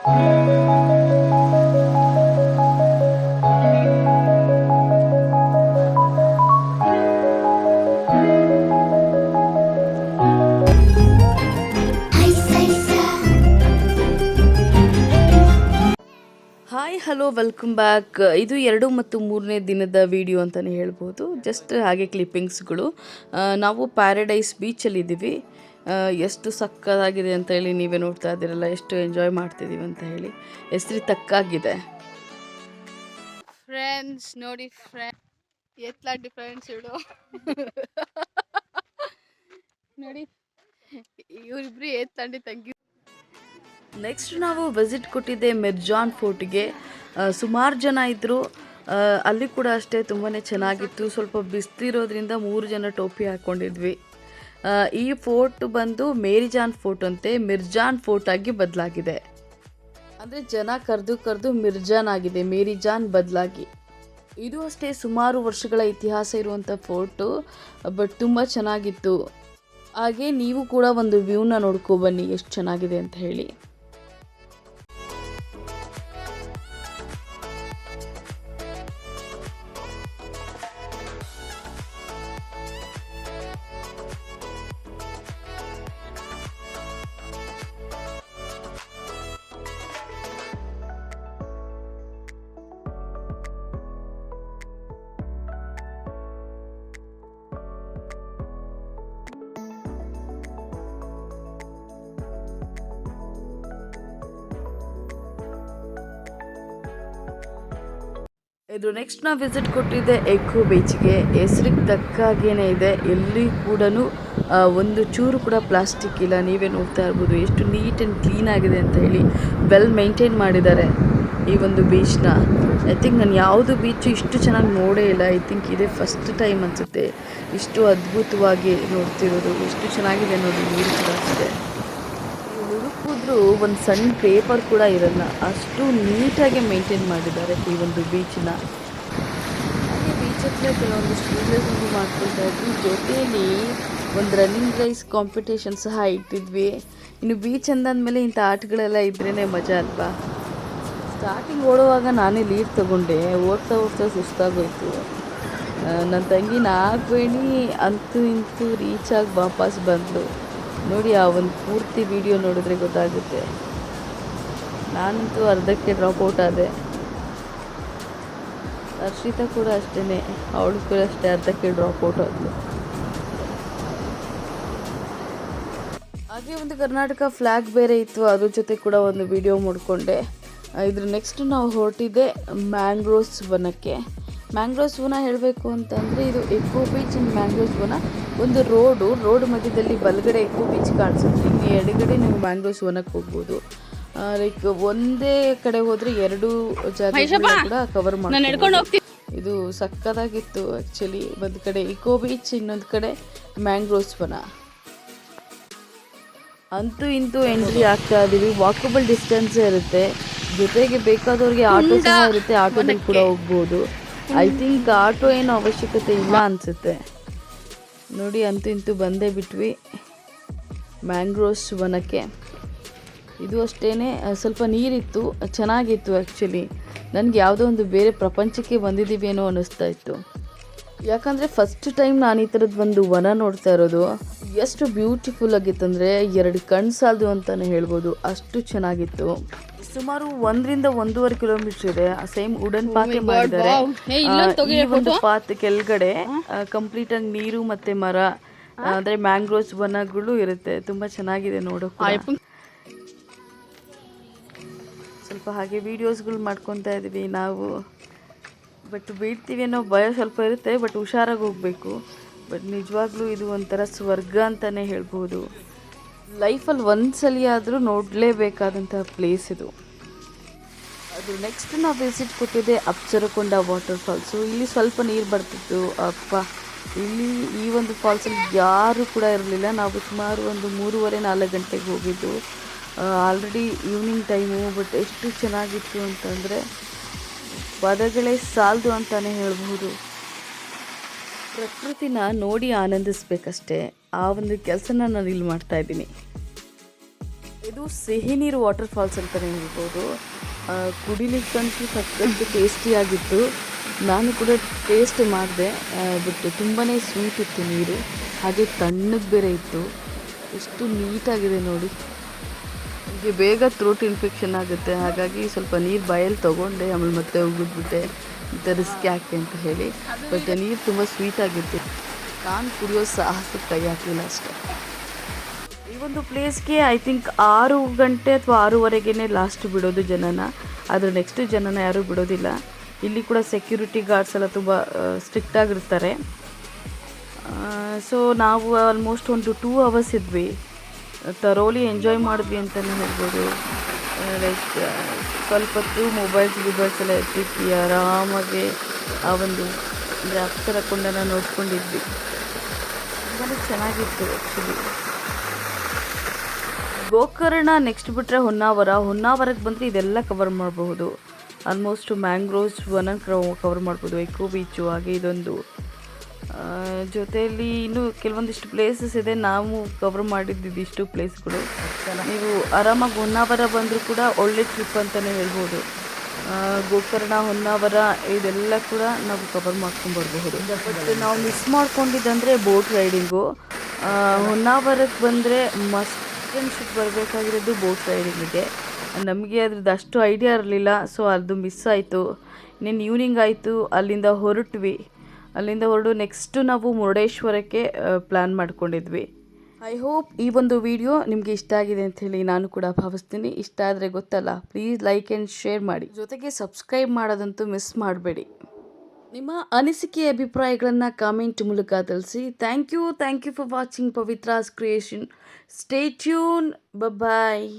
Hi hello welcome back. ಇದು 2 ಮತ್ತು 3ನೇ ದಿನದ ವಿಡಿಯೋ ಅಂತಲೇ ಹೇಳ್ಬೋದು. ಜಸ್ಟ್ ಹಾಗೆ ಕ್ಲಿಪ್ಪಿಂಗ್ಸ್ಗಳು. ನಾವು ಪ್ಯಾರಡೈಸ್ ಬೀಚಲ್ಲಿದ್ದೀವಿ. ಎಷ್ಟು ಸಕ್ಕತ್ತಾಗಿದೆ ಅಂತ ಹೇಳಿ ನೀವೇ ನೋಡ್ತಾ ಇದ್ದೀರಲ್ಲ, ಎಷ್ಟು ಎಂಜಾಯ್ ಮಾಡ್ತಿದ್ದೀವಿ ಅಂತ ಹೇಳಿ. ಹೆಸರು ತಕ್ಕಾಗಿದೆ ಫ್ರೆಂಡ್ಸ್. ನೋಡಿ ಎತ್ಲಾ ಡಿಫರೆನ್ಸ್ ಇಡು. ನೋಡಿ ಇವರಿಬ್ರು ಎತ್ತಂಡಿ ತಂಗಿ. ನೆಕ್ಸ್ಟ್ ನಾವು ವಿಸಿಟ್ ಕೊಟ್ಟಿದ್ದೆ ಮಿರ್ಜಾನ್ ಫೋರ್ಟ್ಗೆ. ಸುಮಾರು ಜನ ಇದ್ದರು. ಅಲ್ಲಿ ಕೂಡ ಅಷ್ಟೇ ತುಂಬಾ ಚೆನ್ನಾಗಿತ್ತು. ಸ್ವಲ್ಪ ಬಿಸ್ತಿರೋದ್ರಿಂದ 3 ಜನ ಟೋಪಿ ಹಾಕ್ಕೊಂಡಿದ್ವಿ. ಈ ಫೋರ್ಟ್ ಬಂದು ಮೇರಿಜಾನ್ ಫೋರ್ಟ್ ಅಂತೆ, ಮಿರ್ಜಾನ್ ಫೋರ್ಟ್ ಆಗಿ ಬದಲಾಗಿದೆ. ಅಂದರೆ ಜನ ಕರೆದು ಮಿರ್ಜಾನ್ ಆಗಿದೆ, ಮೇರಿಜಾನ್ ಬದಲಾಗಿ. ಇದು ಅಷ್ಟೇ ಸುಮಾರು ವರ್ಷಗಳ ಇತಿಹಾಸ ಇರುವಂಥ ಫೋರ್ಟು. ಬಟ್ ತುಂಬ ಚೆನ್ನಾಗಿತ್ತು. ಹಾಗೆ ನೀವು ಕೂಡ ಒಂದು ವ್ಯೂನ ನೋಡ್ಕೊಬನ್ನಿ ಎಷ್ಟು ಚೆನ್ನಾಗಿದೆ ಅಂತ ಹೇಳಿ. ಇದು ನೆಕ್ಸ್ಟ್ ನಾವು ವಿಸಿಟ್ ಕೊಟ್ಟಿದ್ದೆ ಎಕೋ ಬೀಚ್ಗೆ. ಹೆಸರಿಗೆ ತಕ್ಕಾಗೇನೆ ಇದೆ. ಎಲ್ಲಿ ಕೂಡ ಒಂದು ಚೂರು ಕೂಡ ಪ್ಲಾಸ್ಟಿಕ್ ಇಲ್ಲ. ನೀವೇ ನೋಡ್ತಾ ಇರ್ಬೋದು ಎಷ್ಟು ನೀಟ್ ಆ್ಯಂಡ್ ಕ್ಲೀನ್ ಆಗಿದೆ ಅಂತ ಹೇಳಿ. ವೆಲ್ ಮೇಂಟೈನ್ ಮಾಡಿದ್ದಾರೆ ಈ ಒಂದು ಬೀಚ್ನ. ಐ ಥಿಂಕ್ ನಾನು ಯಾವುದು ಬೀಚು ಇಷ್ಟು ಚೆನ್ನಾಗಿ ನೋಡೇ ಇಲ್ಲ. ಐ ಥಿಂಕ್ ಇದೇ ಫಸ್ಟ್ ಟೈಮ್ ಅನಿಸುತ್ತೆ ಇಷ್ಟು ಅದ್ಭುತವಾಗಿ ನೋಡ್ತಿರೋದು. ಎಷ್ಟು ಚೆನ್ನಾಗಿದೆ ನೋಡಿ, ನೀರು ಕೂಡ ಇದೆ. ಹುಡುಕಿದ್ರು ಒಂದು ಸಣ್ಣ ಪೇಪರ್ ಕೂಡ ಇರಲ್ಲ, ಅಷ್ಟು ನೀಟಾಗಿ ಮೇಂಟೈನ್ ಮಾಡಿದ್ದಾರೆ ಈ ಒಂದು ಬೀಚನ್ನ. ಹಾಗೆ ಬೀಚ್ ಹತ್ರ ಕೆಲವೊಂದು ಸ್ಟೂಡೆಂಟ್ಸ್ ಮಾಡ್ಕೊಳ್ತಾ ಇದ್ವಿ. ಜೊತೆಯಲ್ಲಿ ಒಂದು ರನ್ನಿಂಗ್ ರೇಸ್ ಕಾಂಪಿಟೇಷನ್ ಸಹ ಇಟ್ಟಿದ್ವಿ. ಇನ್ನು ಬೀಚ್ ಅಂದಾದ್ಮೇಲೆ ಇಂಥ ಆಟಗಳೆಲ್ಲ ಇದ್ರೇ ಮಜಾ ಅಲ್ವಾ. ಸ್ಟಾರ್ಟಿಂಗ್ ಓಡುವಾಗ ನಾನೇ ಲೀಡ್ ತೊಗೊಂಡೆ. ಓಡ್ತಾ ಸುಸ್ತಾಗೋಯ್ತು. ನನ್ನ ತಂಗಿ 4 ಬೇಣಿ ಅಂತೂ ಇಂತೂ ರೀಚಾಗಿ ವಾಪಸ್ ಬಂದಳು. ನೋಡಿ, ಆ ಒಂದು ಪೂರ್ತಿ ವಿಡಿಯೋ ನೋಡಿದ್ರೆ ಗೊತ್ತಾಗುತ್ತೆ. ನಾನಂತೂ ಅರ್ಧಕ್ಕೆ ಡ್ರಾಪ್ಔಟ್ ಆದೆ. ಹರ್ಷಿತಾ ಕೂಡ ಅಷ್ಟೇ, ಅವಳು ಕೂಡ ಅಷ್ಟೇ ಅರ್ಧಕ್ಕೆ ಡ್ರಾಪ್ಔಟ್ ಆದಳು. ಹಾಗೆ ಒಂದು ಕರ್ನಾಟಕ ಫ್ಲ್ಯಾಗ್ ಬೇರೆ ಇತ್ತು, ಅದ್ರ ಜೊತೆ ಕೂಡ ಒಂದು ವಿಡಿಯೋ ಮಾಡಿಕೊಂಡೆ. ಇದ್ರ ನೆಕ್ಸ್ಟ್ ನಾವು ಹೊರಟಿದ್ದೆ ಮ್ಯಾಂಗ್ರೋವ್ಸ್ ವನಕ್ಕೆ. ಮ್ಯಾಂಗ್ರೋವ್ಸ್ ವನ ಹೇಳಬೇಕು ಅಂತಂದರೆ ಇದು ಎಕೋ ಬೀಚ್ ಇನ್ ಮ್ಯಾಂಗ್ರೋವ್ಸ್ ವನ. ಒಂದು ರೋಡ್ ಮಧ್ಯದಲ್ಲಿ ಬಲಗಡೆ ಎಕೋ ಬೀಚ್ ಕಾಣಿಸುತ್ತೆ, ಇನ್ನು ಎಡಗಡೆ ನೀವು ಮ್ಯಾಂಗ್ರೋವ್ಸ್ ವನಕ್ಕೆ ಹೋಗ್ಬೋದು. ಲೈಕ್ ಒಂದೇ ಕಡೆ ಹೋದರೆ 2 ಜಾಗ ಕೂಡ ಕವರ್ ಮಾಡ್ಕೊಂಡು. ಇದು ಸಕ್ಕತ್ತಾಗಿತ್ತು ಆ್ಯಕ್ಚುಲಿ. ಒಂದು ಕಡೆ ಎಕೋ ಬೀಚ್, ಇನ್ನೊಂದು ಕಡೆ ಮ್ಯಾಂಗ್ರೋವ್ಸ್ ವನ. ಅಂತೂ ಇಂತೂ ಎಂಟ್ರಿ ಆಗ್ತಾ ಇದ್ದೀವಿ. ವಾಕಬಲ್ ಡಿಸ್ಟೆನ್ಸ್ ಇರುತ್ತೆ. ಜೊತೆಗೆ ಬೇಕಾದವ್ರಿಗೆ ಆಟೋ ಸಹ ಇರುತ್ತೆ, ಆಟೋದಲ್ಲಿ ಕೂಡ ಹೋಗ್ಬೋದು. ಐ ಥಿಂಕ್ ಆಟೋ ಏನು ಅವಶ್ಯಕತೆ ಇಲ್ಲ ಅನಿಸುತ್ತೆ. ನೋಡಿ, ಅಂತೂ ಇಂತೂ ಬಂದೇ ಬಿಟ್ವಿ ಮ್ಯಾಂಗ್ರೋವ್ಸ್ ವನಕ್ಕೆ. ಇದು ಅಷ್ಟೇ ಸ್ವಲ್ಪ ನೀರಿತ್ತು, ಚೆನ್ನಾಗಿತ್ತು ಆ್ಯಕ್ಚುಲಿ. ನನಗೆ ಯಾವುದೋ ಒಂದು ಬೇರೆ ಪ್ರಪಂಚಕ್ಕೆ ಬಂದಿದ್ದೀವಿ ಏನೋ ಅನ್ನಿಸ್ತಾ ಇತ್ತು. ಯಾಕಂದರೆ ಫಸ್ಟ್ ಟೈಮ್ ನಾನು ಈ ಥರದ್ದು ಒಂದು ವನ ನೋಡ್ತಾ ಇರೋದು. ಎಷ್ಟು ಬ್ಯೂಟಿಫುಲ್ ಆಗಿತ್ತಂದರೆ 2 ಕಣ್ಣು ಸಾಲದು ಅಂತಲೇ ಹೇಳ್ಬೋದು, ಅಷ್ಟು ಚೆನ್ನಾಗಿತ್ತು. ಸುಮಾರು 1 ರಿಂದ 1.5 ಕಿಲೋಮೀಟರ್ ಇದೆ. ಸೇಮ್ ವುಡನ್ ಪಾತ್ ಮಾಡಿದ್ದಾರೆ. ಈ ಒಂದು ಪಾತ್ ಕೆಳಗಡೆ ಕಂಪ್ಲೀಟ್ ಆಗಿ ನೀರು ಮತ್ತೆ ಮರ, ಅಂದ್ರೆ ಮ್ಯಾಂಗ್ರೋವ್ಸ್ ವನಗಳು ಇರುತ್ತೆ. ತುಂಬಾ ಚೆನ್ನಾಗಿದೆ ನೋಡೋಕೆ. ಸ್ವಲ್ಪ ಹಾಗೆ ವಿಡಿಯೋಸ್ಗಳು ಮಾಡ್ಕೊತಾ ಇದೀವಿ ನಾವು. ಬಟ್ ಬೀಳ್ತೀವಿ ಅನ್ನೋ ಭಯ ಸ್ವಲ್ಪ ಇರುತ್ತೆ, ಬಟ್ ಹುಷಾರಾಗಿ ಹೋಗಬೇಕು. ಬಟ್ ನಿಜವಾಗ್ಲೂ ಇದು ಒಂಥರ ಸ್ವರ್ಗ ಅಂತಲೇ ಹೇಳ್ಬೋದು. ಲೈಫಲ್ಲಿ ಒಂದ್ಸಲಿ ಆದರೂ ನೋಡಲೇಬೇಕಾದಂಥ ಪ್ಲೇಸ್ ಇದು. ಅದು ನೆಕ್ಸ್ಟ್ ನಾವು ವಿಸಿಟ್ ಕೊಟ್ಟಿದ್ದೆ ಅಪ್ಸರಕೊಂಡ ವಾಟರ್ ಫಾಲ್ಸು. ಇಲ್ಲಿ ಸ್ವಲ್ಪ ನೀರು ಬರ್ತಿತ್ತು. ಅಪ್ಪ, ಇಲ್ಲಿ ಈ ಒಂದು ಫಾಲ್ಸಲ್ಲಿ ಯಾರೂ ಕೂಡ ಇರಲಿಲ್ಲ. ನಾವು ಸುಮಾರು ಒಂದು 3:30-4 ಗಂಟೆಗೆ ಹೋಗಿದ್ದು. Already evening time. ಬಟ್ ಎಷ್ಟು ಚೆನ್ನಾಗಿತ್ತು ಅಂತಂದರೆ ಪದಗಳೇ ಸಾಲದು ಅಂತಲೇ ಹೇಳ್ಬೋದು. ಪ್ರಕೃತಿನ ನೋಡಿ ಆನಂದಿಸ್ಬೇಕಷ್ಟೇ, ಆ ಒಂದು ಕೆಲಸನ ನಾನು ಇಲ್ಲಿ ಮಾಡ್ತಾಯಿದ್ದೀನಿ. ಇದು ಸಿಹಿ ನೀರು ವಾಟರ್ ಫಾಲ್ಸ್ ಅಂತಲೇ ಹೇಳ್ಬೋದು. ಕುಡಿಲಿಕ್ಕಂತೂ ಸಖತ್ತು ಟೇಸ್ಟಿಯಾಗಿತ್ತು. ನಾನು ಕೂಡ ಟೇಸ್ಟ್ ಮಾಡಿದೆ, ಬಟ್ ತುಂಬಾ ಸ್ವೀಟ್ ಇತ್ತು ನೀರು, ಹಾಗೆ ತಣ್ಣಗೆ ಬೇರೆ ಇತ್ತು. ಎಷ್ಟು ನೀಟಾಗಿದೆ ನೋಡಿ. ನನಗೆ ಬೇಗ ಥ್ರೋಟ್ ಇನ್ಫೆಕ್ಷನ್ ಆಗುತ್ತೆ, ಹಾಗಾಗಿ ಸ್ವಲ್ಪ ನೀರು ಬಾಯಲ್ಲಿ ತೊಗೊಂಡೆ, ಆಮೇಲೆ ಮತ್ತೆ ಉಗಿದ್ಬಿಟ್ಟೆ, ಮತ್ತು ರಿಸ್ಕ್ ಯಾಕೆ ಅಂತ ಹೇಳಿ. ಬಟ್ ನೀರು ತುಂಬ ಸ್ವೀಟಾಗಿತ್ತು. ನಾನು ಕುಡಿಯೋ ಸಾಹಸಕ್ಕೆ ಕೈ ಹಾಕಲಿಲ್ಲ ಅಷ್ಟೇ. ಈ ಒಂದು ಪ್ಲೇಸ್ಗೆ ಐ ಥಿಂಕ್ 6 ಗಂಟೆ ಅಥವಾ 6:30ಗೆ ಲಾಸ್ಟ್ ಬಿಡೋದು ಜನನ, ಆದರೆ ನೆಕ್ಸ್ಟ್ ಜನನ ಯಾರೂ ಬಿಡೋದಿಲ್ಲ. ಇಲ್ಲಿ ಕೂಡ ಸೆಕ್ಯೂರಿಟಿ ಗಾರ್ಡ್ಸ್ ಎಲ್ಲ ತುಂಬ ಸ್ಟ್ರಿಕ್ಟಾಗಿರ್ತಾರೆ. ಸೊ ನಾವು ಆಲ್ಮೋಸ್ಟ್ ಒಂದು 2 ಅವರ್ಸ್ ಇದ್ವಿ. ತರೋಲಿ ಎಂಜಾಯ್ ಮಾಡಿದ್ವಿ ಅಂತಲೇ ಹೇಳ್ಬೋದು. ಲೈಕ್ ಸ್ವಲ್ಪ ಹೊತ್ತು ಮೊಬೈಲ್ಸ್ ಎಲ್ಲ ಎತ್ತಿಟ್ಟು ಆರಾಮಾಗಿ ಆ ಒಂದು ಅಪ್ಸರಕೊಂಡನ್ನು ನೋಡ್ಕೊಂಡಿದ್ವಿ. ತುಂಬಾ ಚೆನ್ನಾಗಿತ್ತು ಆ್ಯಕ್ಚುಲಿ. ಗೋಕರ್ಣ ನೆಕ್ಸ್ಟ್ ಬಿಟ್ಟರೆ ಹೊನ್ನಾವರಕ್ಕೆ ಬಂದರೆ ಇದೆಲ್ಲ ಕವರ್ ಮಾಡಬಹುದು. ಆಲ್ಮೋಸ್ಟ್ ಮ್ಯಾಂಗ್ರೋವ್ಸ್ ಕವರ್ ಮಾಡ್ಬೋದು, ಎಕೋ ಬೀಚು, ಹಾಗೆ ಇದೊಂದು ಜೊತೆಯಲ್ಲಿ ಇನ್ನೂ ಕೆಲವೊಂದಿಷ್ಟು ಪ್ಲೇಸಸ್ ಇದೆ. ನಾವು ಕವರ್ ಮಾಡಿದ್ದು ಇಷ್ಟು ಪ್ಲೇಸ್ಗಳು. ನೀವು ಆರಾಮಾಗಿ ಹೊನ್ನಾವರ ಬಂದರೂ ಕೂಡ ಒಳ್ಳೆ ಟ್ರಿಪ್ ಅಂತಲೇ ಹೇಳ್ಬೋದು. ಗೋಕರ್ಣ, ಹೊನ್ನಾವರ ಇದೆಲ್ಲ ಕೂಡ ನಾವು ಕವರ್ ಮಾಡ್ಕೊಂಡ್ಬರ್ಬಹುದು. ಬಟ್ ನಾವು ಮಿಸ್ ಮಾಡ್ಕೊಂಡಿದ್ದಂದರೆ ಬೋಟ್ ರೈಡಿಂಗು. ಹೊನ್ನಾವರಕ್ಕೆ ಬಂದರೆ ಮಸ್ಟ್ ಬರಬೇಕಾಗಿರೋದು ಬೋಟ್ ರೈಡಿಂಗಿಗೆ. ನಮಗೆ ಅದ್ರದ್ದು ಅಷ್ಟು ಐಡಿಯಾ ಇರಲಿಲ್ಲ, ಸೊ ಅದು ಮಿಸ್ ಆಯಿತು. ಇನ್ನೇನು ಈವ್ನಿಂಗ್ ಆಯಿತು, ಅಲ್ಲಿಂದ ಹೊರಡು ನೆಕ್ಸ್ಟು ನಾವು ಮುರುಡೇಶ್ವರಕ್ಕೆ ಪ್ಲ್ಯಾನ್ ಮಾಡ್ಕೊಂಡಿದ್ವಿ. ಐ ಹೋಪ್ ಈ ಒಂದು ವಿಡಿಯೋ ನಿಮಗೆ ಇಷ್ಟ ಆಗಿದೆ ಅಂತ ಹೇಳಿ ನಾನು ಕೂಡ ಭಾವಿಸ್ತೀನಿ. ಇಷ್ಟ ಆದರೆ ಗೊತ್ತಲ್ಲ, ಪ್ಲೀಸ್ ಲೈಕ್ ಆ್ಯಂಡ್ ಶೇರ್ ಮಾಡಿ, ಜೊತೆಗೆ ಸಬ್ಸ್ಕ್ರೈಬ್ ಮಾಡೋದಂತೂ ಮಿಸ್ ಮಾಡಬೇಡಿ. ನಿಮ್ಮ ಅನಿಸಿಕೆ ಅಭಿಪ್ರಾಯಗಳನ್ನು ಕಾಮೆಂಟ್ ಮೂಲಕ ತಿಳಿಸಿ. Thank you for watching Pavithra's creation. Stay tune. Bye.